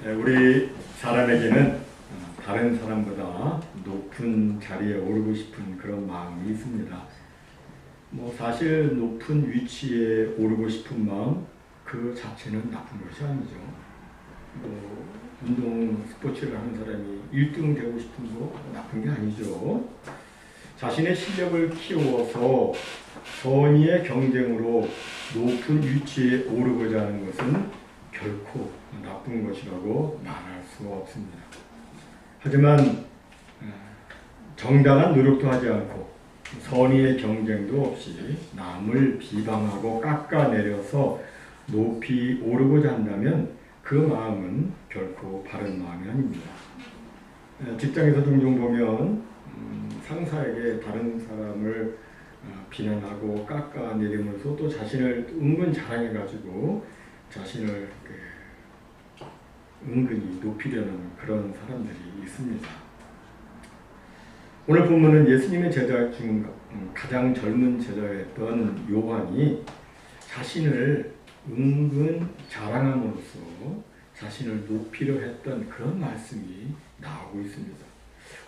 우리 사람에게는 다른 사람보다 높은 자리에 오르고 싶은 그런 마음이 있습니다. 사실 높은 위치에 오르고 싶은 마음 그 자체는 나쁜 것이 아니죠. 운동 스포츠를 하는 사람이 1등 되고 싶은 거 나쁜 게 아니죠. 자신의 실력을 키워서 선의의 경쟁으로 높은 위치에 오르고자 하는 것은 결코 나쁜 것이라고 말할 수 없습니다. 하지만 정당한 노력도 하지 않고 선의의 경쟁도 없이 남을 비방하고 깎아내려서 높이 오르고자 한다면 그 마음은 결코 바른 마음이 아닙니다. 직장에서 종종 보면 상사에게 다른 사람을 비난하고 깎아내리면서 또 자신을 은근 자랑해가지고 자신을 은근히 높이려는 그런 사람들이 있습니다. 오늘 본문은 예수님의 제자 중 가장 젊은 제자였던 요한이 자신을 은근 자랑함으로써 자신을 높이려 했던 그런 말씀이 나오고 있습니다.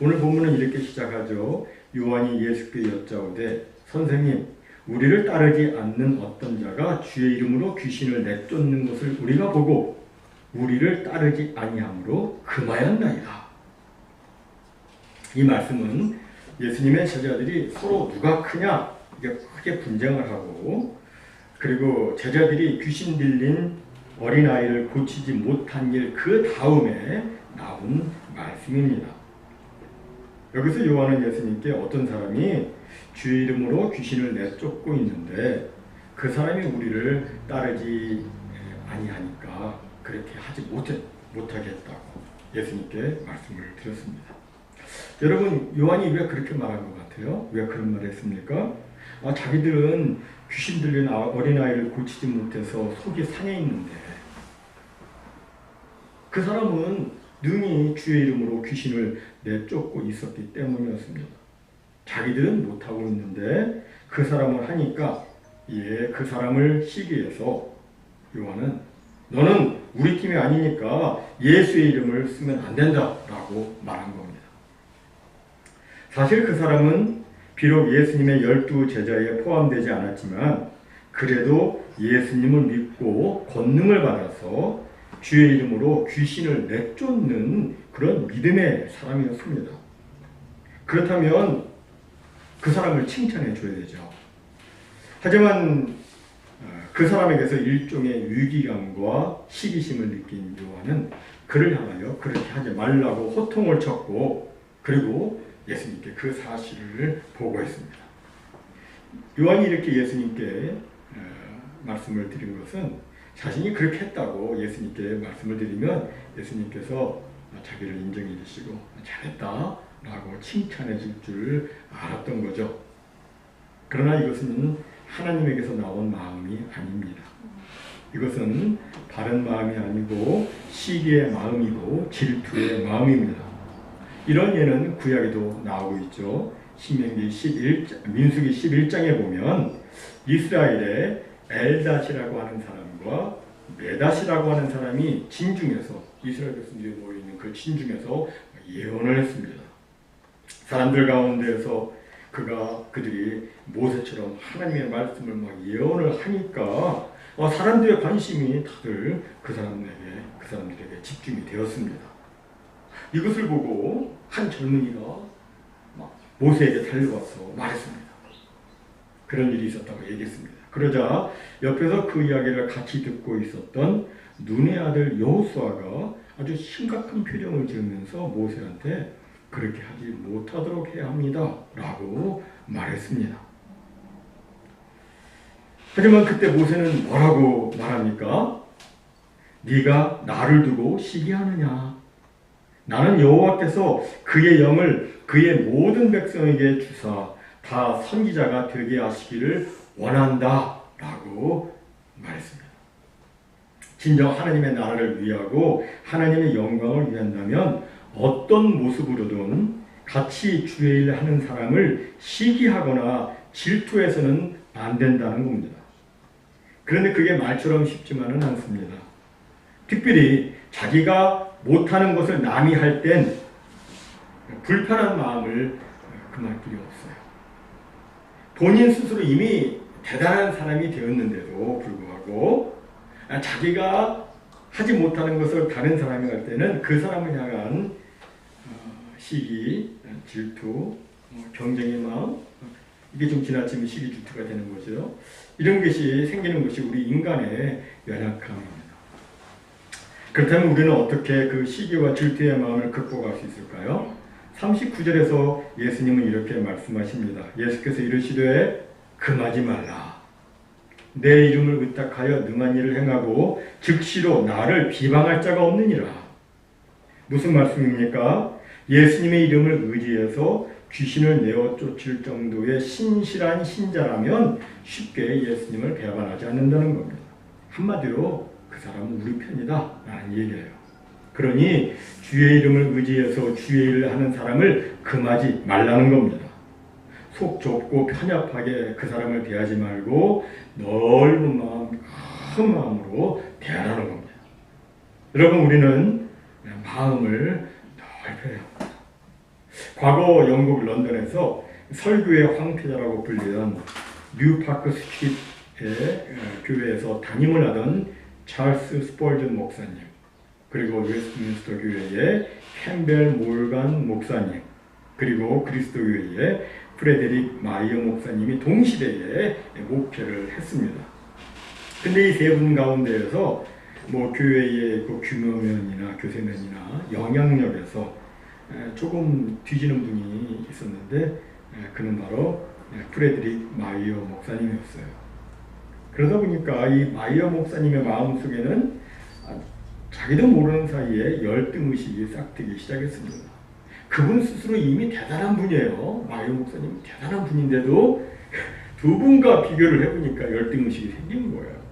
오늘 본문은 이렇게 시작하죠. 요한이 예수께 여짜오되 선생님, 우리를 따르지 않는 어떤 자가 주의 이름으로 귀신을 내쫓는 것을 우리가 보고 우리를 따르지 아니함으로 금하였나이다. 이 말씀은 예수님의 제자들이 서로 누가 크냐 이게 크게 분쟁을 하고, 그리고 제자들이 귀신 들린 어린아이를 고치지 못한 일 그 다음에 나온 말씀입니다. 여기서 요한은 예수님께 어떤 사람이 주의 이름으로 귀신을 내쫓고 있는데 그 사람이 우리를 따르지 아니하니까 그렇게 하지 못하겠다고 예수님께 말씀을 드렸습니다. 여러분, 요한이 왜 그렇게 말한 것 같아요? 왜 그런 말을 했습니까? 자기들은 귀신 들린 어린아이를 고치지 못해서 속이 상해 있는데 그 사람은 능히 주의 이름으로 귀신을 내쫓고 있었기 때문이었습니다. 자기들은 못하고 있는데 그 사람을 하니까 그 사람을 시기해서 요한은 너는 우리 팀이 아니니까 예수의 이름을 쓰면 안 된다라고 말한 겁니다. 사실 그 사람은 비록 예수님의 12 제자에 포함되지 않았지만 그래도 예수님을 믿고 권능을 받아서 주의 이름으로 귀신을 내쫓는 그런 믿음의 사람이었습니다. 그렇다면 그 사람을 칭찬해 줘야 되죠. 하지만 그 사람에게서 일종의 위기감과 시기심을 느낀 요한은 그를 향하여 그렇게 하지 말라고 호통을 쳤고, 그리고 예수님께 그 사실을 보고했습니다. 요한이 이렇게 예수님께 말씀을 드린 것은 자신이 그렇게 했다고 예수님께 말씀을 드리면 예수님께서 자기를 인정해 주시고 잘했다 라고 칭찬해 줄 줄 알았던 거죠. 그러나 이것은 하나님에게서 나온 마음이 아닙니다. 이것은 바른 마음이 아니고 시기의 마음이고 질투의 마음입니다. 이런 예는 구약에도 나오고 있죠. 민수기 11장에 보면 이스라엘에 엘닷이라고 하는 사람과 메닷이라고 하는 사람이 진중에서, 이스라엘 백성들이 모여있는 그 진중에서 예언을 했습니다. 사람들 가운데에서 그들이 모세처럼 하나님의 말씀을 막 예언을 하니까 사람들의 관심이 다들 그 사람들에게 집중이 되었습니다. 이것을 보고 한 젊은이가 막 모세에게 달려와서 말했습니다. 그런 일이 있었다고 얘기했습니다. 그러자 옆에서 그 이야기를 같이 듣고 있었던 눈의 아들 여호수아가 아주 심각한 표정을 지으면서 모세한테 그렇게 하지 못하도록 해야 합니다 라고 말했습니다. 하지만 그때 모세는 뭐라고 말합니까? 네가 나를 두고 시기하느냐? 나는 여호와께서 그의 영을 그의 모든 백성에게 주사 다 선지자가 되게 하시기를 원한다 라고 말했습니다. 진정 하나님의 나라를 위하고 하나님의 영광을 위한다면 어떤 모습으로든 같이 주의 일을 하는 사람을 시기하거나 질투해서는 안 된다는 겁니다. 그런데 그게 말처럼 쉽지만은 않습니다. 특별히 자기가 못하는 것을 남이 할 땐 불편한 마음을 금할 길이 없어요. 본인 스스로 이미 대단한 사람이 되었는데도 불구하고 자기가 하지 못하는 것을 다른 사람이 할 때는 그 사람을 향한 시기, 질투, 경쟁의 마음, 이게 좀 지나치면 시기 질투가 되는 거죠. 이런 것이 생기는 것이 우리 인간의 연약함입니다. 그렇다면 우리는 어떻게 그 시기와 질투의 마음을 극복할 수 있을까요? 39절에서 예수님은 이렇게 말씀하십니다. 예수께서 이르시되 금하지 말라. 내 이름을 의탁하여 능한 일을 행하고 즉시로 나를 비방할 자가 없느니라. 무슨 말씀입니까? 예수님의 이름을 의지해서 귀신을 내어 쫓을 정도의 신실한 신자라면 쉽게 예수님을 배반하지 않는다는 겁니다. 한마디로 그 사람은 우리 편이다 라는 얘기예요. 그러니 주의 이름을 의지해서 주의 일을 하는 사람을 금하지 말라는 겁니다. 속 좁고 편협하게 그 사람을 대하지 말고 넓은 마음, 큰 마음으로 대하라는 겁니다. 여러분, 우리는 마음을 넓혀야 합니다. 과거 영국 런던에서 설교의 황태자라고 불리던 뉴파크 스트리트의 교회에서 담임을 하던 찰스 스펄전 목사님, 그리고 웨스트민스터 교회의 캠벨 몰간 목사님, 그리고 그리스도교회의 프레데릭 마이어 목사님이 동시대에 목회를 했습니다. 근데 이 세 분 가운데에서 교회의 그 규모면이나 교세면이나 영향력에서 조금 뒤지는 분이 있었는데 그는 바로 프레데릭 마이어 목사님이었어요. 그러다 보니까 이 마이어 목사님의 마음속에는 자기도 모르는 사이에 열등의식이 싹트기 시작했습니다. 그분 스스로 이미 대단한 분이에요. 마이어 목사님 대단한 분인데도 두 분과 비교를 해보니까 열등의식이 생긴 거예요.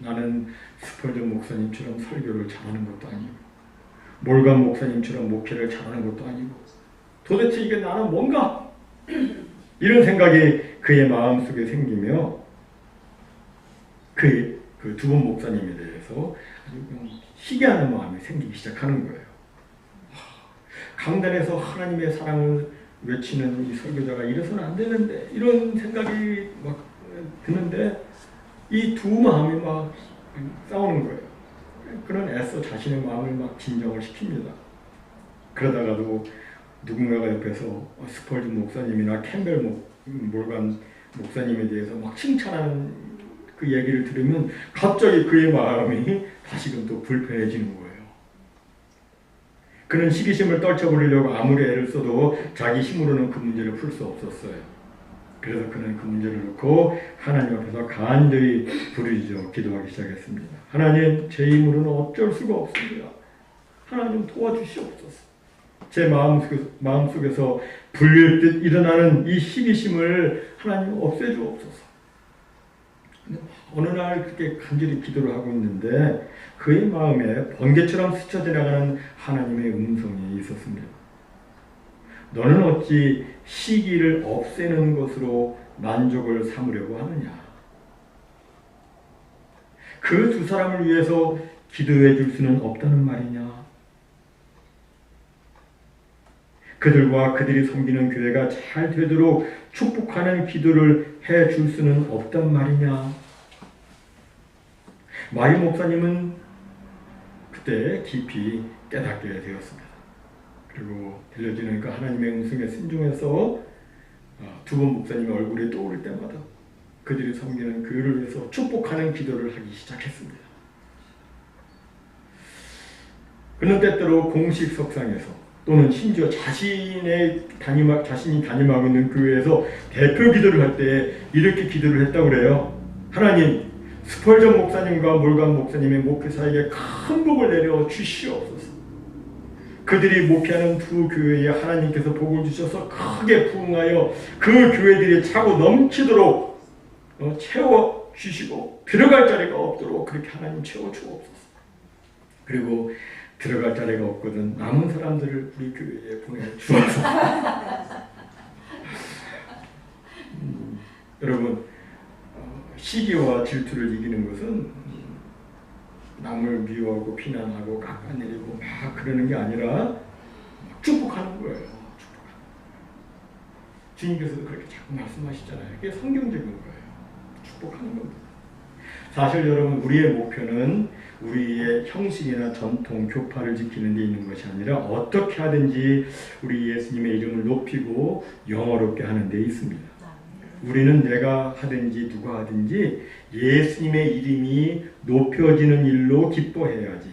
나는 스펄전 목사님처럼 설교를 잘하는 것도 아니고 몰간 목사님처럼 목회를 잘하는 것도 아니고 도대체 이게 나는 뭔가? 이런 생각이 그의 마음속에 생기며 그 두 분 목사님에 대해서 아주 희귀하는 마음이 생기기 시작하는 거예요. 강단에서 하나님의 사랑을 외치는 이 설교자가 이래서는 안 되는데 이런 생각이 막 드는데 이 두 마음이 막 싸우는 거예요. 그는 애써 자신의 마음을 막 진정을 시킵니다. 그러다가도 누군가가 옆에서 스펄전 목사님이나 캠벨 몰간 목사님에 대해서 막 칭찬하는 그 얘기를 들으면 갑자기 그의 마음이 다시금 또 불편해지는 거예요. 그는 시기심을 떨쳐버리려고 아무리 애를 써도 자기 힘으로는 그 문제를 풀 수 없었어요. 그래서 그는 그 문제를 놓고 하나님 앞에서 간절히 부르짖어 기도하기 시작했습니다. 하나님, 제 힘으로는 어쩔 수가 없습니다. 하나님 도와주시옵소서. 제 마음속에서 불릴 듯 일어나는 이 시기심을 하나님 없애주옵소서. 어느 날 그렇게 간절히 기도를 하고 있는데 그의 마음에 번개처럼 스쳐 지나가는 하나님의 음성이 있었습니다. 너는 어찌 시기를 없애는 것으로 만족을 삼으려고 하느냐? 그 두 사람을 위해서 기도해 줄 수는 없다는 말이냐? 그들과 그들이 섬기는 교회가 잘 되도록 축복하는 기도를 해 줄 수는 없단 말이냐? 마이 목사님은 그때 깊이 깨닫게 되었습니다. 그리고 들려지는 그 하나님의 음성에 순종해서 두 번 목사님의 얼굴이 떠오를 때마다 그들이 섬기는 교회를 위해서 축복하는 기도를 하기 시작했습니다. 그는 때때로 공식 석상에서 또는 심지어 자신이 담임하고 있는 교회에서 대표 기도를 할 때 이렇게 기도를 했다고 그래요. 하나님, 스펄전 목사님과 몰간 목사님의 목회사에게 큰 복을 내려 주시옵소서. 그들이 목회하는 두 교회에 하나님께서 복을 주셔서 크게 부흥하여 그 교회들이 차고 넘치도록 채워 주시고 들어갈 자리가 없도록 그렇게 하나님 채워 주옵소서. 그리고 들어갈 자리가 없거든 남은 사람들을 우리 교회에 보내주옵소서. 여러분, 시기와 질투를 이기는 것은 남을 미워하고 비난하고 깎아내리고 막 그러는 게 아니라 축복하는 거예요. 축복하는. 주님께서도 그렇게 자꾸 말씀하시잖아요. 그게 성경적인 거예요. 축복하는 겁니다. 사실 여러분, 우리의 목표는 우리의 형식이나 전통, 교파를 지키는 데 있는 것이 아니라 어떻게 하든지 우리 예수님의 이름을 높이고 영화롭게 하는 데 있습니다. 우리는 내가 하든지 누가 하든지 예수님의 이름이 높여지는 일로 기뻐해야지,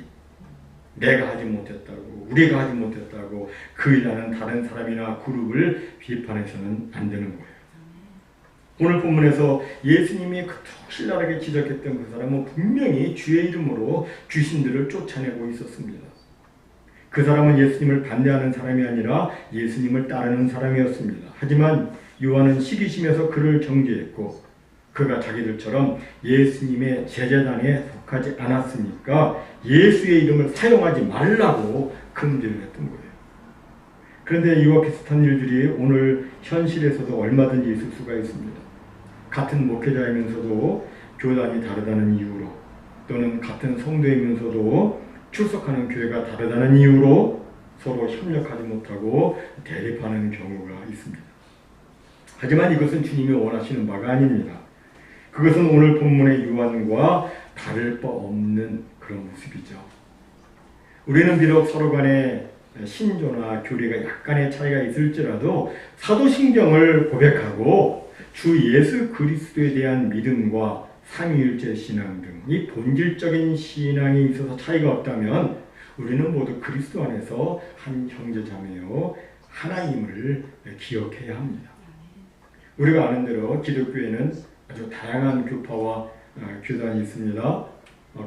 내가 하지 못했다고, 우리가 하지 못했다고 그 일하는 다른 사람이나 그룹을 비판해서는 안 되는 거예요. 오늘 본문에서 예수님이 그토록 신랄하게 지적했던 그 사람은 분명히 주의 이름으로 귀신들을 쫓아내고 있었습니다. 그 사람은 예수님을 반대하는 사람이 아니라 예수님을 따르는 사람이었습니다. 하지만 요한은 시기심에서 그를 정죄했고, 그가 자기들처럼 예수님의 제자단에 속하지 않았으니까 예수의 이름을 사용하지 말라고 금지를 했던 거예요. 그런데 이와 비슷한 일들이 오늘 현실에서도 얼마든지 있을 수가 있습니다. 같은 목회자이면서도 교단이 다르다는 이유로, 또는 같은 성도이면서도 출석하는 교회가 다르다는 이유로 서로 협력하지 못하고 대립하는 경우가 있습니다. 하지만 이것은 주님이 원하시는 바가 아닙니다. 그것은 오늘 본문의 요한과 다를 바 없는 그런 모습이죠. 우리는 비록 서로 간에 신조나 교리가 약간의 차이가 있을지라도 사도신경을 고백하고 주 예수 그리스도에 대한 믿음과 삼위일체 신앙 등 이 본질적인 신앙에 있어서 차이가 없다면 우리는 모두 그리스도 안에서 한 형제자매요 하나님을 기억해야 합니다. 우리가 아는 대로 기독교에는 아주 다양한 교파와 교단이 있습니다.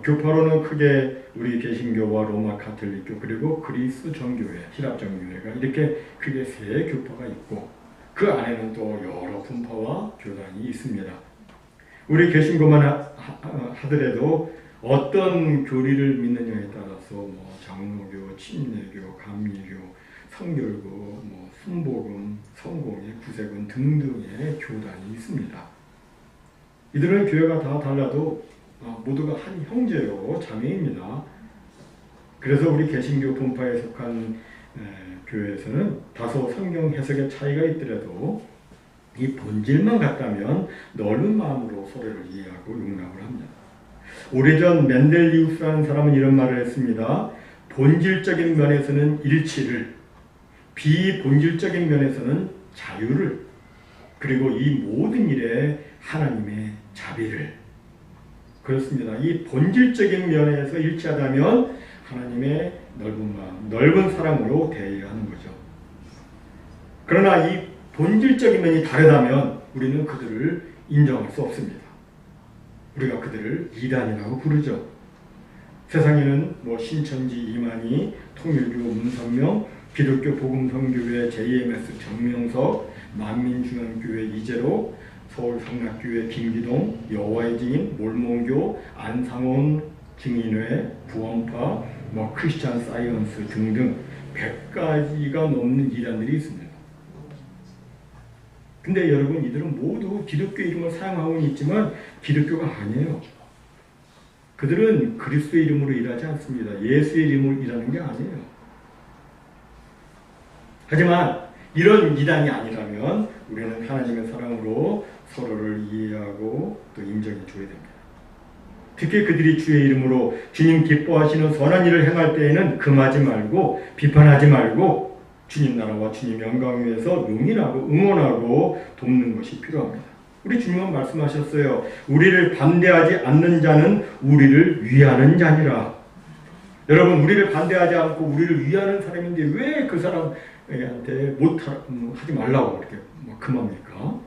교파로는 크게 우리 개신교와 로마 가톨릭교 그리고 그리스 정교회, 히랍 정교회가 이렇게 크게 세 교파가 있고, 그 안에는 또 여러 분파와 교단이 있습니다. 우리 개신교만 하더라도 어떤 교리를 믿느냐에 따라서 장로교, 침례교, 감리교, 성결교, 순복음, 성공회, 구세군 등등의 교단이 있습니다. 이들은 교회가 다 달라도 모두가 한 형제요 자매입니다. 그래서 우리 개신교 분파에 속한 교회에서는 다소 성경 해석의 차이가 있더라도 이 본질만 같다면 넓은 마음으로 서로를 이해하고 용납을 합니다. 오래전 멘델리우스라는 사람은 이런 말을 했습니다. 본질적인 면에서는 일치를, 비본질적인 면에서는 자유를, 그리고 이 모든 일에 하나님의 자비를. 그렇습니다. 이 본질적인 면에서 일치하다면 하나님의 넓은 마음, 넓은 사랑으로 대해야 하는 거죠. 그러나 이 본질적인 면이 다르다면 우리는 그들을 인정할 수 없습니다. 우리가 그들을 이단이라고 부르죠. 세상에는 신천지 이만희, 통일교 문선명, 기독교 복음성교회 JMS 정명석, 만민중앙교회 이재로, 서울성락교회 김기동, 여호와의 증인, 몰몬교, 안상원 증인회, 구원파, 크리스찬 사이언스 등등 100가지가 넘는 이단들이 있습니다. 근데 여러분, 이들은 모두 기독교 이름을 사용하고 있지만 기독교가 아니에요. 그들은 그리스도의 이름으로 일하지 않습니다. 예수의 이름으로 일하는 게 아니에요. 하지만 이런 이단이 아니라면 우리는 하나님의 사랑으로 서로를 이해하고 또 인정해 줘야 됩니다. 특히 그들이 주의 이름으로 주님 기뻐하시는 선한 일을 행할 때에는 금하지 말고 비판하지 말고 주님 나라와 주님 영광을 위해서 용인하고 응원하고 돕는 것이 필요합니다. 우리 주님은 말씀하셨어요. 우리를 반대하지 않는 자는 우리를 위하는 자니라. 여러분, 우리를 반대하지 않고 우리를 위하는 사람인데 왜 그 사람한테 하지 말라고 그렇게 금합니까?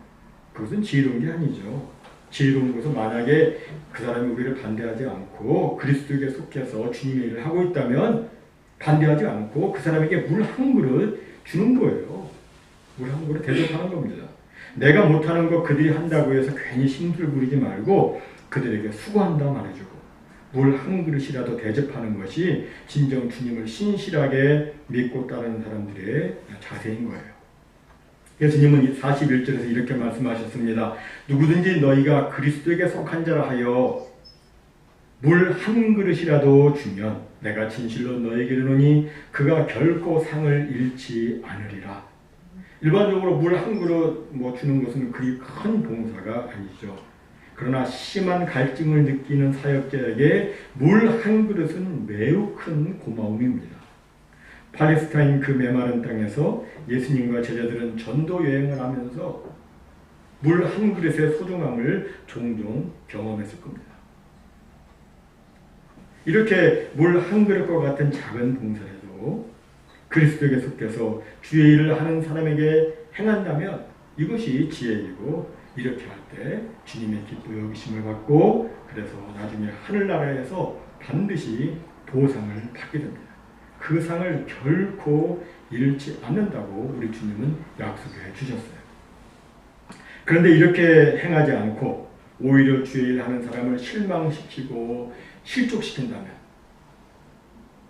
그것은 지혜로운 게 아니죠. 지혜로운 것은 만약에 그 사람이 우리를 반대하지 않고 그리스도에게 속해서 주님의 일을 하고 있다면 반대하지 않고 그 사람에게 물 한 그릇 주는 거예요. 물 한 그릇 대접하는 겁니다. 내가 못하는 거 그들이 한다고 해서 괜히 심술 부리지 말고 그들에게 수고한다 말해주고 물 한 그릇이라도 대접하는 것이 진정 주님을 신실하게 믿고 따르는 사람들의 자세인 거예요. 예수님은 41절에서 이렇게 말씀하셨습니다. 누구든지 너희가 그리스도에게 속한 자라 하여 물 한 그릇이라도 주면 내가 진실로 너에게 이르노니 그가 결코 상을 잃지 않으리라. 일반적으로 물 한 그릇 주는 것은 그리 큰 봉사가 아니죠. 그러나 심한 갈증을 느끼는 사역자에게 물 한 그릇은 매우 큰 고마움입니다. 팔레스타인 그 메마른 땅에서 예수님과 제자들은 전도 여행을 하면서 물 한 그릇의 소중함을 종종 경험했을 겁니다. 이렇게 물 한 그릇과 같은 작은 봉사라도 그리스도에게 속해서 주의 일을 하는 사람에게 행한다면 이것이 지혜이고 이렇게 할 때 주님의 기뻐 여기심을 받고 그래서 나중에 하늘나라에서 반드시 보상을 받게 됩니다. 그 상을 결코 잃지 않는다고 우리 주님은 약속해 주셨어요. 그런데 이렇게 행하지 않고 오히려 주의 일 하는 사람을 실망시키고 실족시킨다면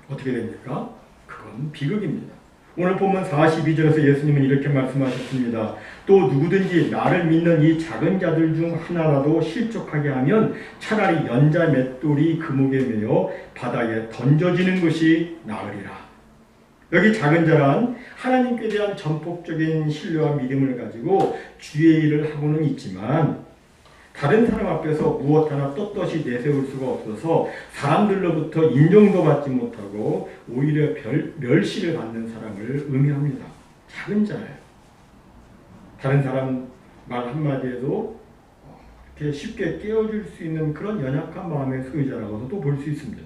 어떻게 됩니까? 그건 비극입니다. 오늘 본문 42절에서 예수님은 이렇게 말씀하셨습니다. 또 누구든지 나를 믿는 이 작은 자들 중 하나라도 실족하게 하면 차라리 연자 맷돌이 그목에 매여 바다에 던져지는 것이 나으리라. 여기 작은 자란 하나님께 대한 전폭적인 신뢰와 믿음을 가지고 주의 일을 하고는 있지만 다른 사람 앞에서 무엇 하나 떳떳이 내세울 수가 없어서 사람들로부터 인정도 받지 못하고 오히려 멸시를 받는 사람을 의미합니다. 작은 자예요. 다른 사람 말 한마디에도 이렇게 쉽게 깨어줄 수 있는 그런 연약한 마음의 소유자라고도 볼 수 있습니다.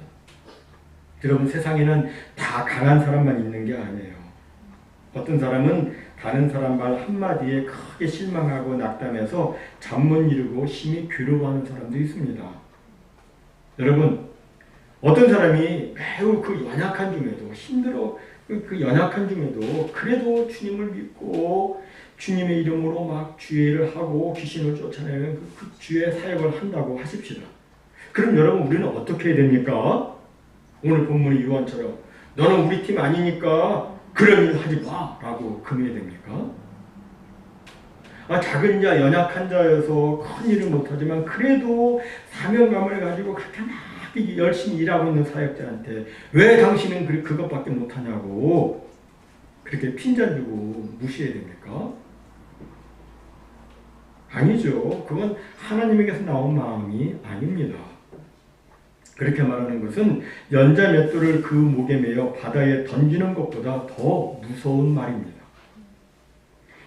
여러분, 세상에는 다 강한 사람만 있는 게 아니에요. 어떤 사람은 다른 사람 말 한마디에 크게 실망하고 낙담해서 잠 못 이루고 심히 괴로워하는 사람도 있습니다. 여러분, 어떤 사람이 매우 그 연약한 중에도 힘들어 그 연약한 중에도 그래도 주님을 믿고 주님의 이름으로 막 주의 일을 하고 귀신을 쫓아내는 그 주의 사역을 한다고 하십시다. 그럼 여러분, 우리는 어떻게 해야 됩니까? 오늘 본문의 요한처럼 너는 우리 팀 아니니까 그런 일 하지 마! 라고 금해야 됩니까? 작은 자, 연약한 자여서 큰 일을 못하지만 그래도 사명감을 가지고 그렇게 막 열심히 일하고 있는 사역자한테 왜 당신은 그것밖에 못하냐고 그렇게 핀잔 주고 무시해야 됩니까? 아니죠. 그건 하나님에게서 나온 마음이 아닙니다. 그렇게 말하는 것은 연자 맷돌을 그 목에 매어 바다에 던지는 것보다 더 무서운 말입니다.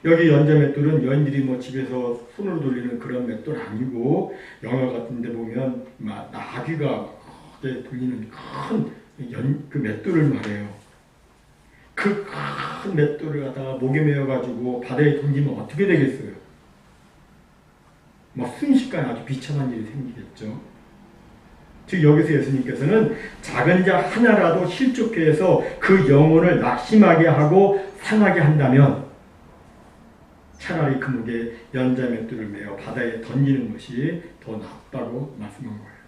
여기 연자 맷돌은 연일이 집에서 손으로 돌리는 그런 맷돌 아니고 영화 같은 데 보면 나귀가 크게 돌리는 큰 맷돌을 말해요. 그 큰 맷돌을 갖다가 목에 매어가지고 바다에 던지면 어떻게 되겠어요? 순식간에 아주 비참한 일이 생기겠죠. 즉 여기서 예수님께서는 작은 자 하나라도 실족해 해서 그 영혼을 낙심하게 하고 상하게 한다면 차라리 그 목에 연자 맷돌을 매어 바다에 던지는 것이 더 낫다고 말씀한 거예요.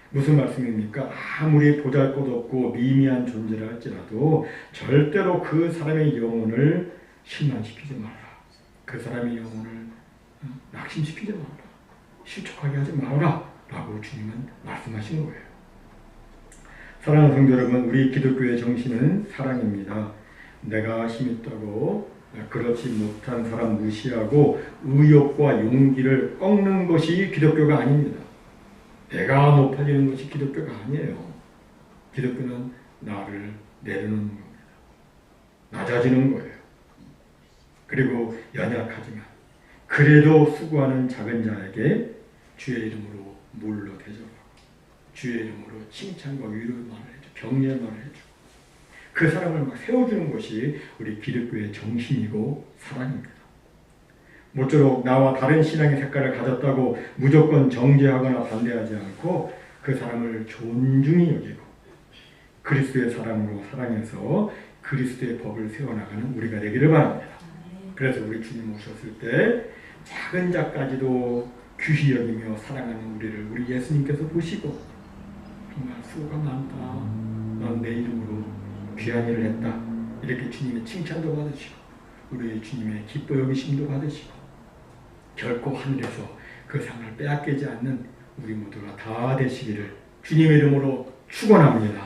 무슨 말씀입니까? 아무리 보잘것없고 미미한 존재라 할지라도 절대로 그 사람의 영혼을 실망시키지 마라. 그 사람의 영혼을 낙심시키지 마라. 실족하게 하지 마라. 라고 주님은 말씀하신 거예요. 사랑하는 성도 여러분, 우리 기독교의 정신은 사랑입니다. 내가 힘있다고 그렇지 못한 사람 무시하고 의욕과 용기를 꺾는 것이 기독교가 아닙니다. 내가 높아지는 것이 기독교가 아니에요. 기독교는 나를 내려놓는 겁니다. 낮아지는 거예요. 그리고 연약하지만 그래도 수고하는 작은 자에게 주의 이름으로 물로 대접하고 주의 이름으로 칭찬과 위로의 말을 해주고 격려의 말을 해주고 그 사람을 막 세워주는 것이 우리 기독교의 정신이고 사랑입니다. 모쪼록 나와 다른 신앙의 색깔을 가졌다고 무조건 정죄하거나 반대하지 않고 그 사람을 존중히 여기고 그리스도의 사랑으로 사랑해서 그리스도의 법을 세워나가는 우리가 되기를 바랍니다. 그래서 우리 주님 오셨을 때 작은 자까지도 귀히 여기며 사랑하는 우리를 우리 예수님께서 보시고 정말 수고가 많다. 넌 내 이름으로 귀한 일을 했다. 이렇게 주님의 칭찬도 받으시고 우리 주님의 기뻐 여기심도 받으시고 결코 하늘에서 그 상을 빼앗기지 않는 우리 모두가 다 되시기를 주님의 이름으로 축원합니다.